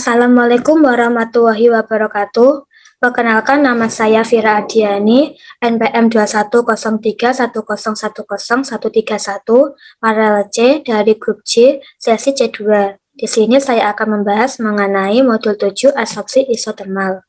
Assalamualaikum warahmatullahi wabarakatuh. Perkenalkan, nama saya Vira Adiani, NPM 210310101031, paralel C dari grup C, sesi C2. Di sini saya akan membahas mengenai modul 7 absorpsi isotermal.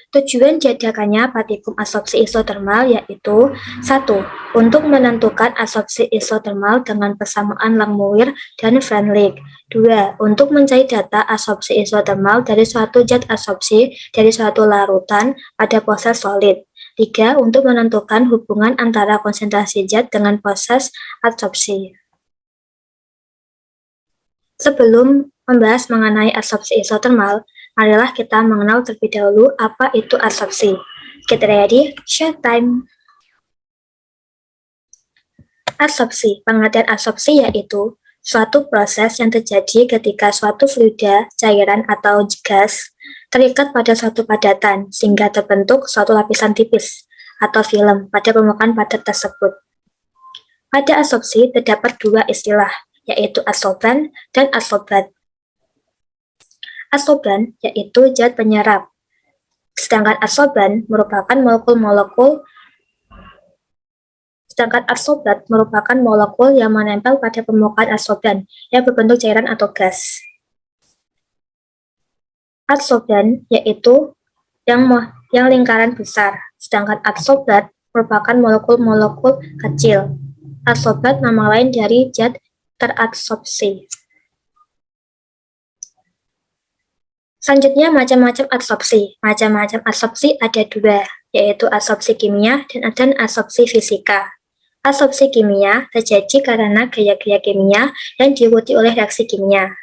Tujuan diadakannya praktikum absorpsi isotermal yaitu 1. Untuk menentukan absorpsi isotermal dengan persamaan Langmuir dan Freundlich. 2. Untuk mencari data absorpsi isotermal dari suatu zat absorpsi dari suatu larutan pada proses solid. 3. Untuk menentukan hubungan antara konsentrasi zat dengan proses absorpsi. Sebelum membahas mengenai absorpsi isotermal, marilah kita mengenal terlebih dahulu apa itu absorpsi. Get ready, share time. Absorpsi, pengertian absorpsi yaitu suatu proses yang terjadi ketika suatu fluida, cairan, atau gas terikat pada suatu padatan sehingga terbentuk suatu lapisan tipis atau film pada permukaan padat tersebut. Pada absorpsi terdapat dua istilah, yaitu adsorban dan adsorbat. Adsorban yaitu zat penyerap, sedangkan adsorban merupakan molekul yang menempel pada permukaan adsorban yang berbentuk cairan atau gas. Adsorban yaitu yang lingkaran besar, sedangkan adsorbat merupakan molekul-molekul kecil. Adsorbat nama lain dari zat teradsorpsi. Selanjutnya, macam-macam absorpsi. Macam-macam absorpsi ada dua, yaitu absorpsi kimia dan absorpsi fisika. Absorpsi kimia terjadi karena gaya-gaya kimia yang diikuti oleh reaksi kimia.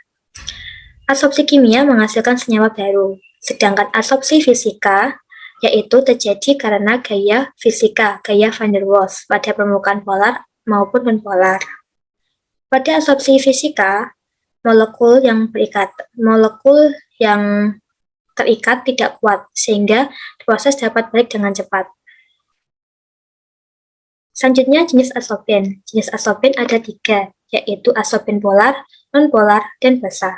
Absorpsi kimia menghasilkan senyawa baru, sedangkan absorpsi fisika yaitu terjadi karena gaya fisika, gaya van der Waals pada permukaan polar maupun nonpolar. Pada absorpsi fisika, molekul yang terikat tidak kuat, sehingga proses dapat balik dengan cepat. Selanjutnya, jenis adsorben. Jenis adsorben ada 3, yaitu adsorben polar, nonpolar, dan basah.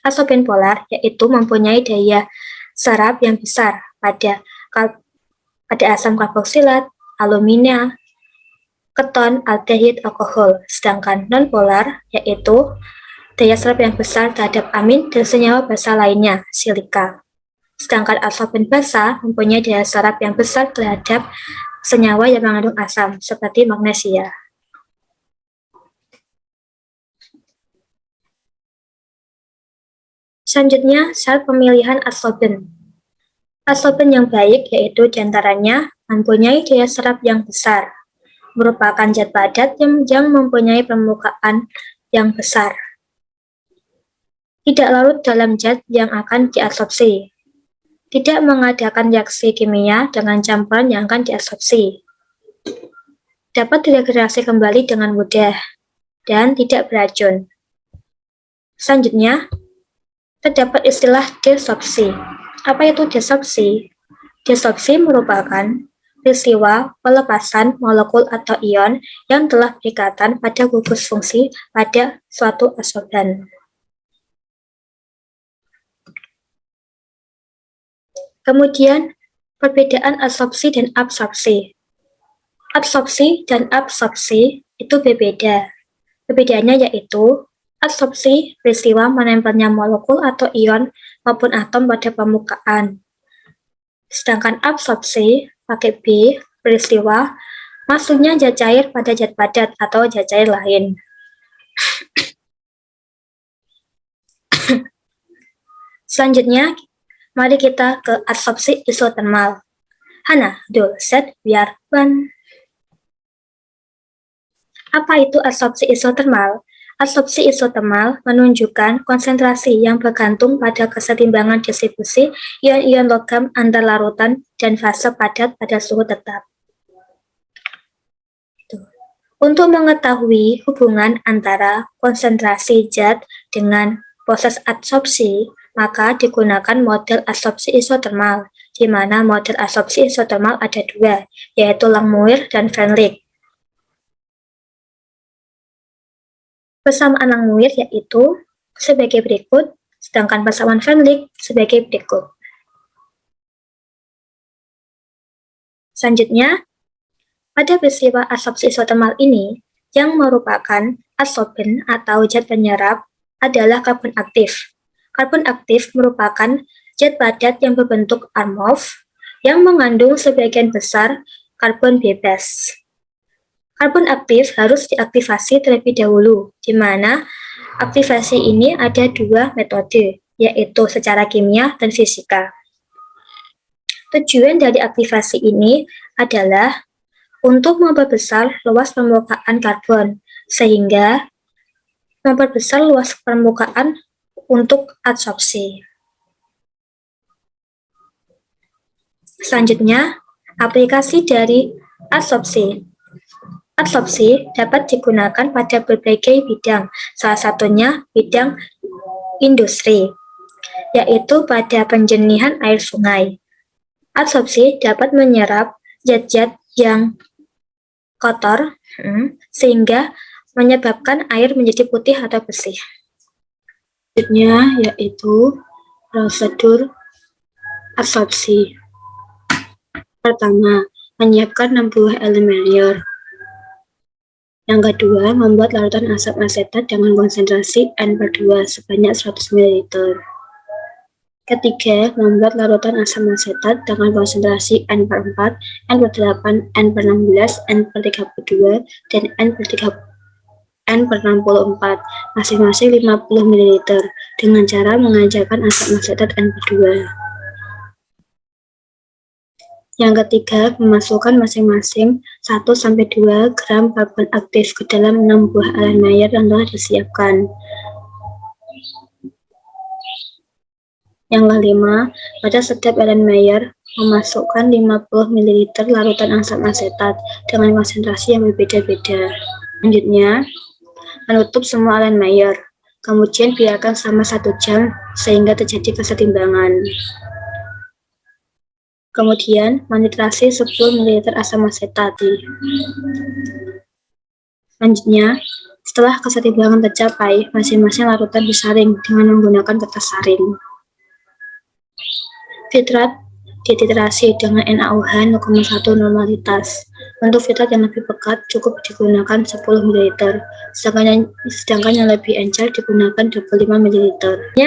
Adsorben polar yaitu mempunyai daya serap yang besar pada asam karboksilat, alumina, keton, aldehid, alkohol. Sedangkan nonpolar yaitu daya serap yang besar terhadap amin dan senyawa basah lainnya, silika. Sedangkan adsorben basah mempunyai daya serap yang besar terhadap senyawa yang mengandung asam, seperti magnesia. Selanjutnya, syarat pemilihan adsorben. Adsorben yang baik yaitu diantaranya mempunyai daya serap yang besar, merupakan zat padat yang mempunyai permukaan yang besar, tidak larut dalam zat yang akan diabsorpsi, tidak mengadakan reaksi kimia dengan campuran yang akan diabsorpsi, dapat diregenerasi kembali dengan mudah, dan tidak beracun. Selanjutnya, terdapat istilah desorpsi. Apa itu desorpsi? Desorpsi merupakan peristiwa pelepasan molekul atau ion yang telah berikatan pada gugus fungsi pada suatu adsorban. Kemudian, perbedaan adsorpsi dan absorpsi. Absorpsi dan absorpsi itu berbeda. Perbedaannya yaitu, adsorpsi peristiwa menempelnya molekul atau ion maupun atom pada permukaan. Sedangkan absorpsi pakai B, peristiwa masuknya zat cair pada zat padat atau zat cair lain. Selanjutnya, mari kita ke absorpsi isotermal. Hana, do, set, biar, one. Apa itu absorpsi isotermal? Absorpsi isotermal menunjukkan konsentrasi yang bergantung pada kesetimbangan distribusi ion-ion logam antar larutan dan fase padat pada suhu tetap. Untuk mengetahui hubungan antara konsentrasi zat dengan proses adsorpsi, maka digunakan model absorpsi isotermal, di mana model absorpsi isotermal ada dua, yaitu Langmuir dan Freundlich. Persamaan Langmuir yaitu sebagai berikut, sedangkan persamaan Van Lyck sebagai berikut. Selanjutnya, pada peristiwa adsorpsi isotermal ini, yang merupakan adsorben atau zat penyerap adalah karbon aktif. Karbon aktif merupakan zat padat yang berbentuk amorf yang mengandung sebagian besar karbon bebas. Karbon aktif harus diaktifasi terlebih dahulu, di mana aktivasi ini ada dua metode, yaitu secara kimia dan fisika. Tujuan dari aktivasi ini adalah untuk memperbesar luas permukaan karbon, sehingga memperbesar luas permukaan untuk adsorpsi. Selanjutnya, aplikasi dari adsorpsi. Adsorpsi dapat digunakan pada berbagai bidang, salah satunya bidang industri, yaitu pada penjernihan air sungai. Adsorpsi dapat menyerap zat-zat yang kotor, sehingga menyebabkan air menjadi putih atau bersih. Selanjutnya yaitu prosedur adsorpsi. Pertama, menyiapkan 6 buah elemen Maillard. Yang kedua, membuat larutan asam asetat dengan konsentrasi N/2 sebanyak 100 ml. Ketiga, membuat larutan asam asetat dengan konsentrasi N/4, N/8, N/16, N/32, dan N/64, masing-masing 50 ml, dengan cara mengajarkan asam asetat N/2. Yang ketiga, memasukkan masing-masing 1-2 gram karbon aktif ke dalam 6 buah elemen Maillard yang telah disiapkan. Yang kelima, pada setiap elemen Maillard memasukkan 50 ml larutan asam asetat dengan konsentrasi yang berbeda-beda. Selanjutnya, menutup semua elemen Maillard, kemudian biarkan selama 1 jam sehingga terjadi kesetimbangan. Kemudian, menitrasi 10 ml asam asetat. Selanjutnya, setelah kesetimbangan tercapai, masing-masing larutan disaring dengan menggunakan kertas saring. Filtrat dititrasi dengan NaOH 0,1 normalitas. Untuk filtrat yang lebih pekat cukup digunakan 10 ml, sedangkan yang lebih encer digunakan 25 ml.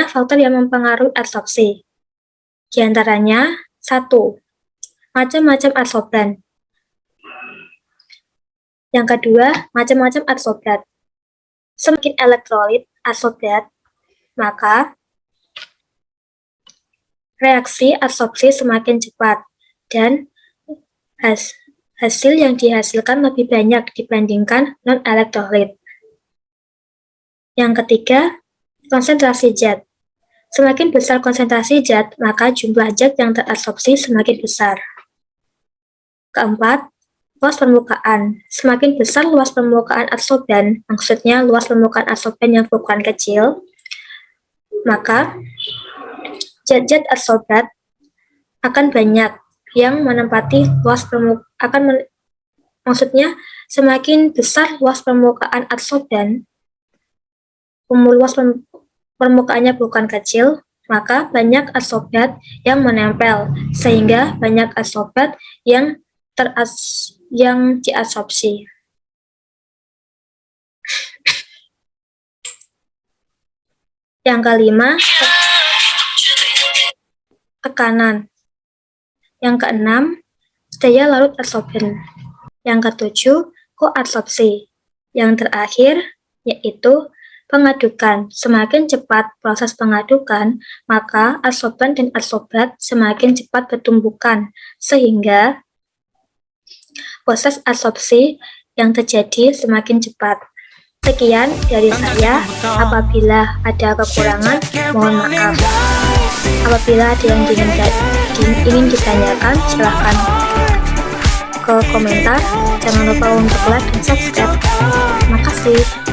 Faktor yang mempengaruhi adsorpsi. Di antaranya, 1. Macam-macam adsorban. Yang kedua, macam-macam adsorbat. Semakin elektrolit adsorbat, maka reaksi adsorpsi semakin cepat dan hasil yang dihasilkan lebih banyak dibandingkan non-elektrolit. Yang ketiga, konsentrasi zat. Semakin besar konsentrasi zat, maka jumlah zat yang teradsorpsi semakin besar. Keempat, luas permukaan. Semakin besar luas permukaan adsorban, maksudnya luas permukaan adsorban yang berukuran kecil, maka zat-zat adsorbat akan banyak yang menempati luas permukaan, maksudnya semakin besar luas permukaan adsorban, luas permukaannya bukan kecil, maka banyak adsorbat yang menempel, sehingga banyak adsorbat yang diadsorpsi. Yang kelima, tekanan. Yang keenam, daya larut adsorben. Yang ketujuh, koadsorpsi. Yang terakhir, yaitu pengadukan. Semakin cepat proses pengadukan, maka adsorban dan adsorbat semakin cepat bertumbukan, sehingga proses adsorpsi yang terjadi semakin cepat. Sekian dari saya. Apabila ada kekurangan, mohon maaf. Apabila ada yang ingin ditanyakan, silahkan ke komentar. Jangan lupa untuk like dan subscribe. Terima kasih.